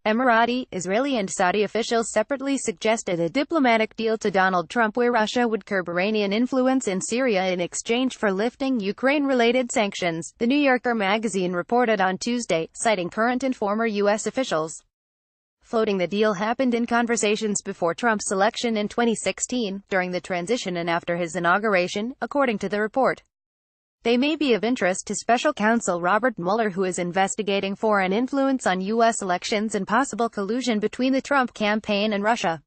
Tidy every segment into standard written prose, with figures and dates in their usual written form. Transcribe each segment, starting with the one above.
Emirati, Israeli and Saudi officials separately suggested a diplomatic deal to Donald Trump where Russia would curb Iranian influence in Syria in exchange for lifting Ukraine-related sanctions, The New Yorker magazine reported on Tuesday, citing current and former U.S. officials. Floating the deal happened in conversations before Trump's election in 2016, during the transition and after his inauguration, according to the report. They may be of interest to Special Counsel Robert Mueller, who is investigating foreign influence on U.S. elections and possible collusion between the Trump campaign and Russia.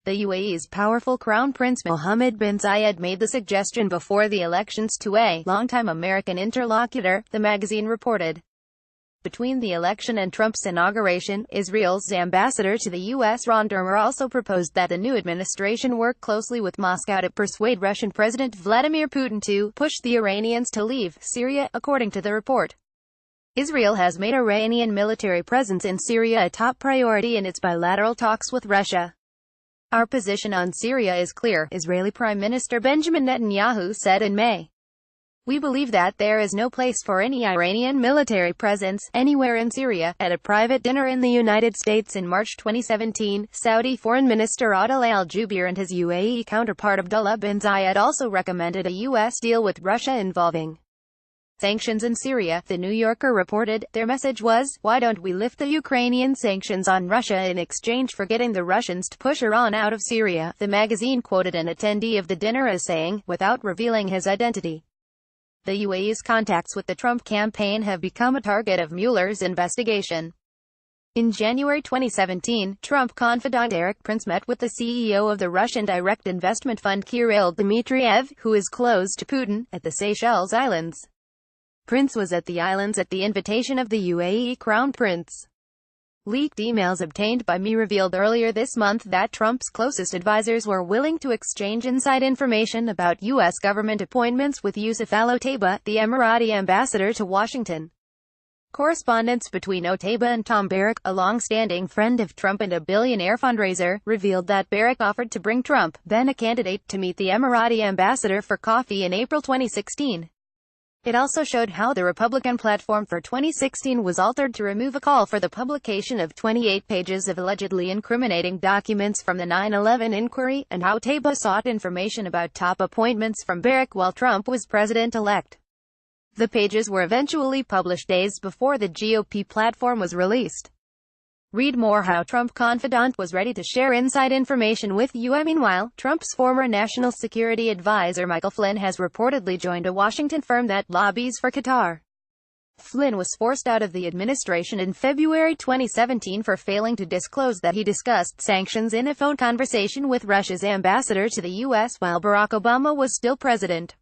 The UAE's powerful Crown Prince Mohammed bin Zayed made the suggestion before the elections to a longtime American interlocutor, the magazine reported. Between the election and Trump's inauguration, Israel's ambassador to the U.S. Ron Dermer also proposed that the new administration work closely with Moscow to persuade Russian President Vladimir Putin to push the Iranians to leave Syria, according to the report. Israel has made Iranian military presence in Syria a top priority in its bilateral talks with Russia. Our position on Syria is clear, Israeli Prime Minister Benjamin Netanyahu said in May. We believe that there is no place for any Iranian military presence anywhere in Syria. At a private dinner in the United States in March 2017, Saudi Foreign Minister Adel al-Jubeir and his UAE counterpart Abdullah bin Zayed also recommended a U.S. deal with Russia involving sanctions in Syria. The New Yorker reported, their message was, why don't we lift the Ukrainian sanctions on Russia in exchange for getting the Russians to push Iran out of Syria? The magazine quoted an attendee of the dinner as saying, without revealing his identity. The UAE's contacts with the Trump campaign have become a target of Mueller's investigation. In January 2017, Trump confidant Erik Prince met with the CEO of the Russian direct investment fund Kirill Dmitriev, who is close to Putin, at the Seychelles Islands. Prince was at the islands at the invitation of the UAE Crown Prince. Leaked emails obtained by me revealed earlier this month that Trump's closest advisors were willing to exchange inside information about U.S. government appointments with Yusuf al-Otaiba, the Emirati ambassador to Washington. Correspondence between Otaiba and Tom Barrack, a long-standing friend of Trump and a billionaire fundraiser, revealed that Barrack offered to bring Trump, then a candidate, to meet the Emirati ambassador for coffee in April 2016. It also showed how the Republican platform for 2016 was altered to remove a call for the publication of 28 pages of allegedly incriminating documents from the 9/11 inquiry, and how Otaiba sought information about top appointments from Barrack while Trump was president-elect. The pages were eventually published days before the GOP platform was released. Read more how Trump confidant was ready to share inside information with UAE. Meanwhile, Trump's former national security advisor Michael Flynn has reportedly joined a Washington firm that lobbies for Qatar. Flynn was forced out of the administration in February 2017 for failing to disclose that he discussed sanctions in a phone conversation with Russia's ambassador to the U.S. while Barack Obama was still president.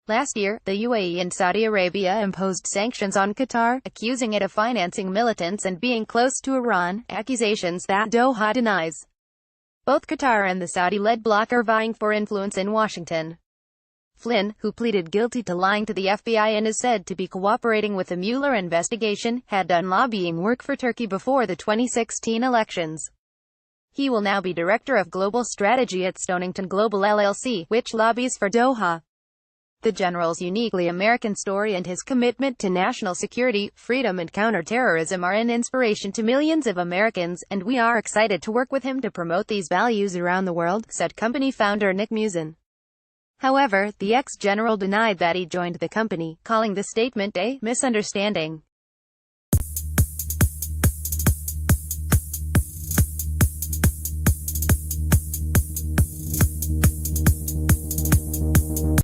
Last year, the UAE and Saudi Arabia imposed sanctions on Qatar, accusing it of financing militants and being close to Iran, accusations that Doha denies. Both Qatar and the Saudi-led bloc are vying for influence in Washington. Flynn, who pleaded guilty to lying to the FBI and is said to be cooperating with the Mueller investigation, had done lobbying work for Turkey before the 2016 elections. He will now be Director of Global Strategy at Stonington Global LLC, which lobbies for Doha. The general's uniquely American story and his commitment to national security, freedom and counterterrorism are an inspiration to millions of Americans, and we are excited to work with him to promote these values around the world, said company founder Nick Musin. However, the ex-general denied that he joined the company, calling the statement a misunderstanding.